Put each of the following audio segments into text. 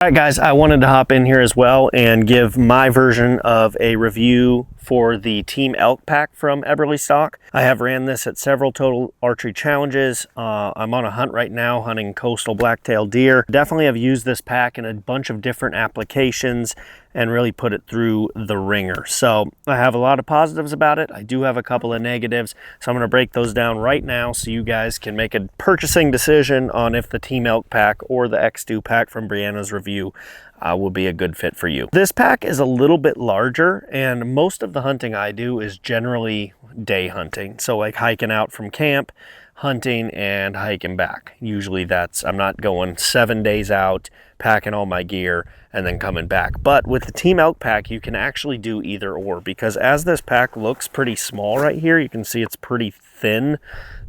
All right, guys, I wanted to hop in here as well and give my version of a review for the Team Elk Pack from Eberlestock. I have ran this at several total archery challenges. I'm on a hunt right now hunting coastal blacktail deer. Definitely have used this pack in a bunch of different applications and really put it through the ringer. So I have a lot of positives about it. I do have a couple of negatives. So I'm going to break those down right now so you guys can make a purchasing decision on if the Team Elk Pack or the X2 pack from Brianna's review will be a good fit for you. This pack is a little bit larger, and most of the hunting I do is generally day hunting. So like hiking out from camp, hunting and hiking back. Usually I'm not going 7 days out, packing all my gear and then coming back. But with the Team Elk Pack, you can actually do either or, because as this pack looks pretty small right here, you can see it's pretty thin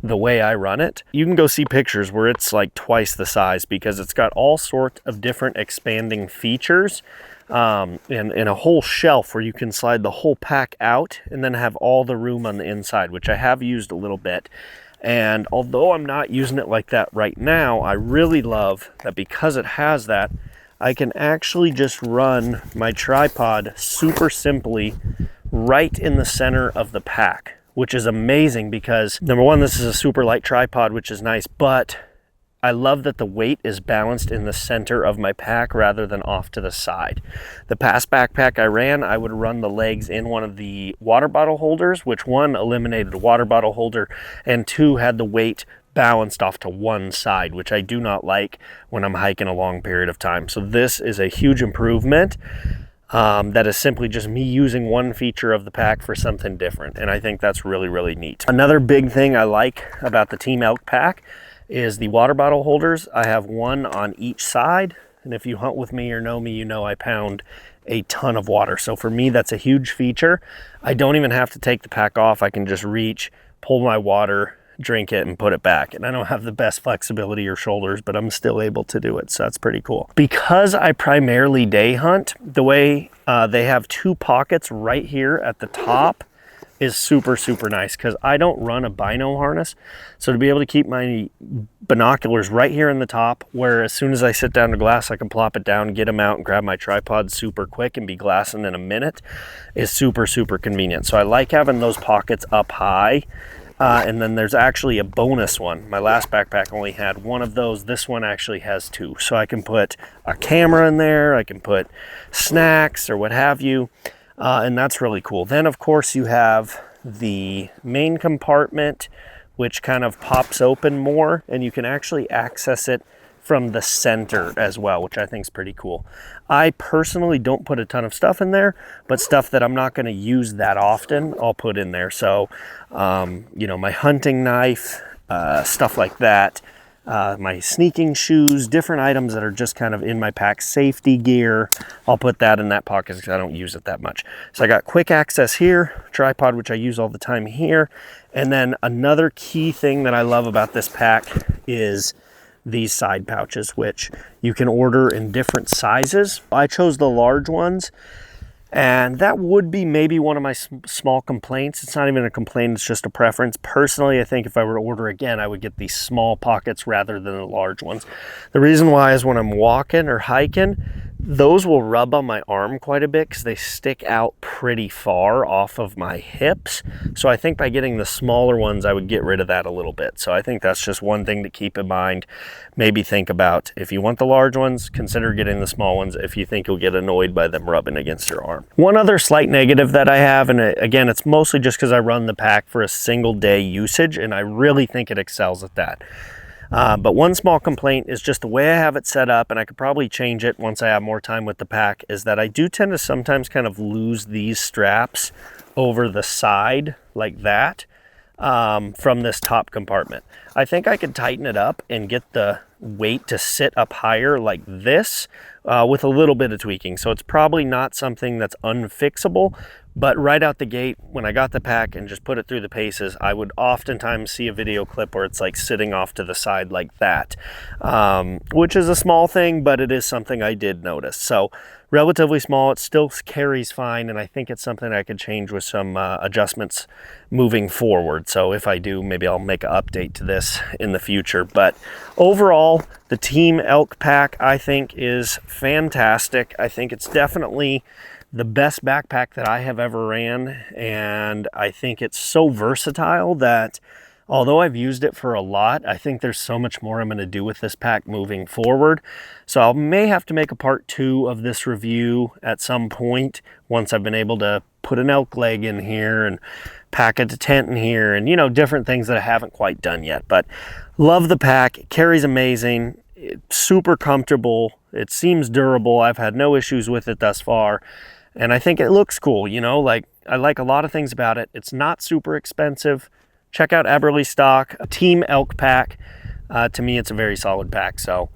the way I run it. You can go see pictures where it's like twice the size because it's got all sorts of different expanding features and a whole shelf where you can slide the whole pack out and then have all the room on the inside, which I have used a little bit. And although I'm not using it like that right now, I really love that because it has that, I can actually just run my tripod super simply right in the center of the pack, which is amazing because number one, this is a super light tripod, which is nice, but I love that the weight is balanced in the center of my pack rather than off to the side. The past backpack I ran, I would run the legs in one of the water bottle holders, which one eliminated a water bottle holder and two had the weight balanced off to one side, which I do not like when I'm hiking a long period of time. So this is a huge improvement. That is simply just me using one feature of the pack for something different. And I think that's really, really neat. Another big thing I like about the Team Elk Pack is the water bottle holders. I have one on each side. And if you hunt with me or know me, you know I pound a ton of water. So for me, that's a huge feature. I don't even have to take the pack off. I can just reach, pull my water, drink it and put it back. And I don't have the best flexibility or shoulders, but I'm still able to do it. So that's pretty cool. Because I primarily day hunt, the way they have two pockets right here at the top is super, super nice because I don't run a bino harness. So to be able to keep my binoculars right here in the top, where as soon as I sit down to glass, I can plop it down, get them out and grab my tripod super quick and be glassing in a minute is super, super convenient. So I like having those pockets up high. And then there's actually a bonus one. My last backpack only had one of those. This one actually has two. So I can put a camera in there, I can put snacks or what have you. And that's really cool. Then of course you have the main compartment, which kind of pops open more and you can actually access it from the center as well, which I think is pretty cool. I personally don't put a ton of stuff in there, but stuff that I'm not going to use that often, I'll put in there. So, you know, my hunting knife, stuff like that, my sneaking shoes, different items that are just kind of in my pack, safety gear, I'll put that in that pocket because I don't use it that much. So I got quick access here, tripod, which I use all the time here. And then another key thing that I love about this pack is these side pouches, which you can order in different sizes. I chose the large ones, and that would be maybe one of my small complaints. It's not even a complaint, it's just a preference. Personally, I think if I were to order again, I would get these small pockets rather than the large ones. The reason why is when I'm walking or hiking, those will rub on my arm quite a bit because they stick out pretty far off of my hips. So I think by getting the smaller ones, I would get rid of that a little bit. So I think that's just one thing to keep in mind. Maybe think about if you want the large ones, consider getting the small ones if you think you'll get annoyed by them rubbing against your arm. One other slight negative that I have, and again, it's mostly just because I run the pack for a single day usage, and I really think it excels at that. But one small complaint is just the way I have it set up, and I could probably change it once I have more time with the pack, is that I do tend to sometimes kind of lose these straps over the side like that from this top compartment. I think I could tighten it up and get the weight to sit up higher like this with a little bit of tweaking. So it's probably not something that's unfixable, but right out the gate, when I got the pack and just put it through the paces, I would oftentimes see a video clip where it's like sitting off to the side like that, which is a small thing, but it is something I did notice. So relatively small, it still carries fine, and I think it's something I could change with some adjustments moving forward. So if I do, maybe I'll make an update to this in the future. But overall, overall, the Team Elk Pack, I think, is fantastic. I think it's definitely the best backpack that I have ever ran, and I think it's so versatile that although I've used it for a lot, I think there's so much more I'm going to do with this pack moving forward. So I may have to make a part 2 of this review at some point once I've been able to put an elk leg in here and pack a tent in here and, you know, different things that I haven't quite done yet. But love the pack. It carries amazing. It's super comfortable. It seems durable. I've had no issues with it thus far. And I think it looks cool, you know, like I like a lot of things about it. It's not super expensive. Check out Eberlestock Team Elk Pack. To me, it's a very solid pack. So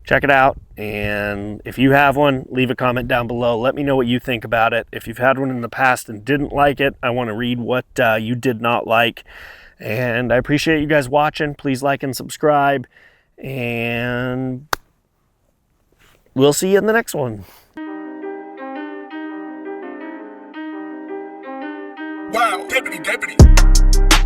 check it out. And if you have one, leave a comment down below. Let me know what you think about it. If you've had one in the past and didn't like it, I want to read what you did not like. And I appreciate you guys watching. Please like and subscribe. And we'll see you in the next one. Wow, deputy.